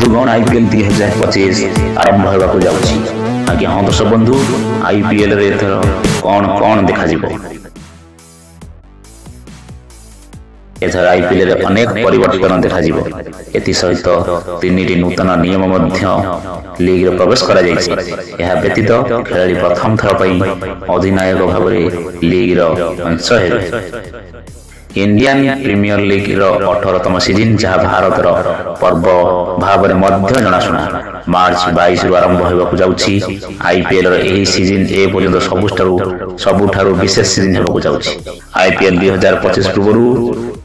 बंधुगण आईपीएल 2025 आरंभ होगा जाऊँगी। आज्ञा हाँ दर्शक बंधु आईपीएल रे एथर कौन कौन देखा एथर आईपीएल रे अनेक परिवर्तन देखा एथि सहित तीन नूतन नियम लीग रे प्रवेश करा यह व्यतीत खेलाड़ी प्रथम थर पर अधिनायक भाव लीग अंश हेबे। इंडियन प्रीमियर लीग रो 18तम सीजन जहां भारत रो पर्व भाव में जनाशुना मार्च 22 रु आरंभ होगा जाउछि। आईपीएल रो एही सीजन ए पर्यंत सबुठारु विशेष सीजन होगा जाउछि। आईपीएल 2025 पूर्व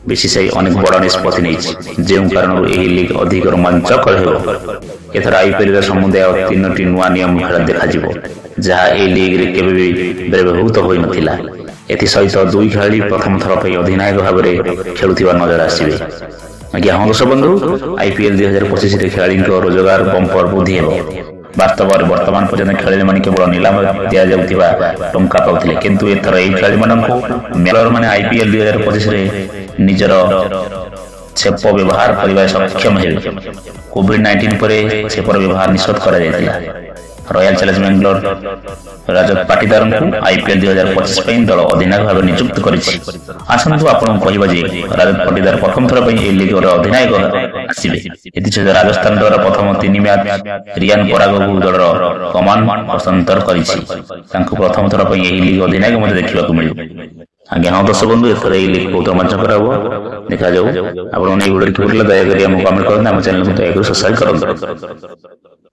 बीसीसीआई अनेक बड़ निष्पत्ति नहीं जो कारण यह लीग अधिक रोमांचकर हो। एथर आईपीएल रे समुदाय 3टी नुआ नियम खेल देखा जहाँ ए लीग रे केबे भी व्यवहृत होई नथिला। एथि सहित दुई खेलाड़ी प्रथम थर पर अधिनायक भाव में खेलुवा नजर आसवे। आज्ञा हाँ दर्शक बंधु आईपीएल 2025 रे खेलाड़ी रोजगार बंपर वृद्धि हो। वास्तव में वर्तमान पर्यंत खेलाड़ी मैंने केवल नीलाम दिया जाउथिबा टंका पाउथिले किंतु एथर एही खेलाड़ी माननकु मेलर माने आईपीएल 2025 रे निजर छेप व्यवहार करने सक्षम हेबे। कोविड-19 पर छेपर व्यवहार निषेध करा जायतिला। रॉयल चैलेंजर्स बेंगलोर रजत पाटीदार को आईपीएल 2025 दल अधिनायक भाव नियुक्त करिछि। आसंतु आपन कहबा जे रजत पाटीदार प्रथम थर पर लीग अधिनायक आसिबे। एथि सहित राजस्थान द्वारा प्रथम 3 मैच रियान पराग को दलर कमान हस्तांतर करिछि। तांको प्रथम थर पर लीग अधिनायक मते देखिबा मिलिबे। आज्ञा हाँ दर्शक बंधु एथर यह लीग बहुत रोमांचकर हम देखा जाऊ। आप वीडियो किपरि दयाकोरी कमेंट करते चैनल को दयाकोरी सब्सक्राइब करते।